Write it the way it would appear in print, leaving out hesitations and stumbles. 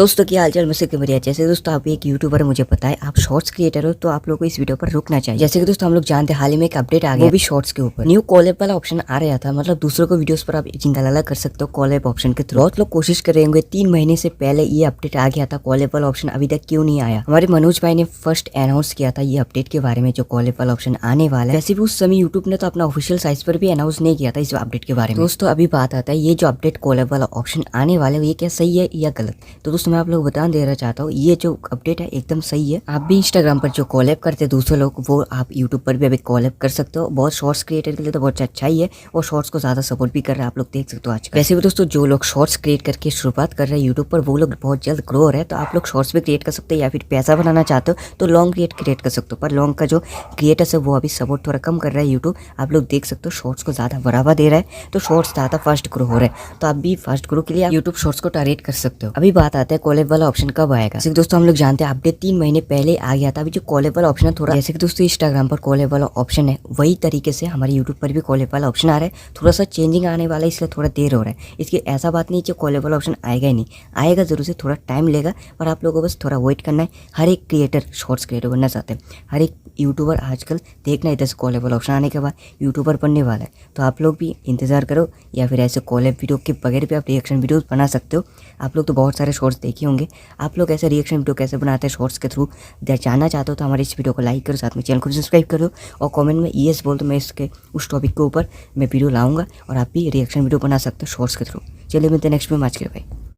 दोस्तों की हालचाल मुझसे बढ़िया। जैसे दोस्तों आप एक यूट्यूबर, मुझे पता है आप शॉर्ट्स क्रिएटर हो, तो आप लोगों को इस वीडियो पर रुकना चाहिए। जैसे कि दोस्तों हम लोग जानते हैं हाल ही में एक अपडेट आ गया, वो भी शॉर्ट्स के ऊपर न्यू कॉलेब वाला ऑप्शन आ रहा था। मतलब दूसरों को वीडियोस पर आप जिंदा कर सकते हो कॉलेब ऑप्शन के थ्रू। बहुत लोग कोशिश कर रहे होंगे, 3 महीने से पहले ये अपडेट आ गया था, कॉलेब वाला ऑप्शन अभी तक क्यों नहीं आया। हमारे मनोज भाई ने फर्स्ट अनाउंस किया था ये अपडेट के बारे में, जो कॉलेब वाला ऑप्शन आने वाला है। वैसे भी उस समय यूट्यूब ने तो अपना ऑफिशियल साइट पर भी अनाउंस नहीं किया था इस अपडेट के बारे में। दोस्तों अभी बात आता है ये जो अपडेट कॉलेब वाला ऑप्शन आने वाला है, ये क्या सही है या गलत। तो दोस्तों मैं आप लोग बता देना चाहता हूँ, ये जो अपडेट है एकदम सही है। आप भी इंस्टाग्राम पर जो कॉलेब करते हैं दूसरे लोग, वो आप यूट्यूब पर भी अभी कॉलेब कर सकते हो। बहुत शॉर्ट्स क्रिएटर के लिए तो बहुत अच्छा ही है, और शॉर्ट्स को ज्यादा सपोर्ट भी कर रहा है, आप लोग देख सकते हो आज। वैसे भी दोस्तों जो लोग शॉर्ट्स क्रिएट करके शुरुआत कर रहे हैं यूट्यूब पर, वो लोग बहुत जल्द ग्रो हो रहे हैं। तो आप लोग शॉर्ट्स भी क्रिएट कर सकते हो, या फिर पैसा बनाना चाहते हो तो लॉन्ग क्रिएट कर सकते हो। पर लॉन्ग का जो क्रिएटर्स है वो अभी सपोर्ट थोड़ा कम कर रहा है यूट्यूब। आप लोग देख सकते हो शॉर्ट्स को ज्यादा बढ़ावा दे रहा है, तो शॉर्ट्स ज्यादा फास्ट ग्रो हो रहे हैं। तो आप भी फास्ट ग्रो के लिए यूट्यूब शॉर्ट्स को टारगेट कर सकते हो। अभी बात आता है कॉलेब वाला ऑप्शन कब आएगा। जैसे दोस्तों हम लोग जानते हैं अपडेट 3 महीने पहले आ गया था। अभी जो कॉलेब वाला ऑप्शन है थोड़ा, जैसे कि दोस्तों इंस्टाग्राम पर कॉलेब वाला ऑप्शन है, वही तरीके से हमारे यूट्यूब पर भी कॉलेब वाला ऑप्शन आ रहा है। थोड़ा सा चेंजिंग आने वाला है, इसलिए थोड़ा देर हो रहा है। इसकी ऐसा बात नहीं है कॉलेब वाला ऑप्शन आएगा ही नहीं, आएगा जरूर से, थोड़ा टाइम लेगा। और आप लोगों को बस थोड़ा वेट करना है। हर एक क्रिएटर शॉर्ट्स क्रिएटर बनना चाहते हैं, हर एक यूट्यूबर आजकल देखना इधर से कॉलेब वाला ऑप्शन आने के बाद यूट्यूबर बनने वाला है। तो आप लोग भी इंतजार करो, या फिर ऐसे कॉलेब वीडियो के बगैर भी आप रिएक्शन वीडियोस बना सकते हो। आप लोग तो बहुत सारे शॉर्ट्स देखे होंगे, आप लोग ऐसे रिएक्शन वीडियो कैसे बनाते हैं शॉर्ट्स के थ्रू जानना चाहते हो तो हमारे इस वीडियो को लाइक करो, साथ में चैनल को सब्सक्राइब करो, और कमेंट में यस बोल दो। मैं इसके उस टॉपिक के ऊपर मैं वीडियो लाऊंगा, और आप भी रिएक्शन वीडियो बना सकते हो शॉर्ट्स के थ्रू। चलिए मिलते हैं नेक्स्ट में, आज के लिए भाई।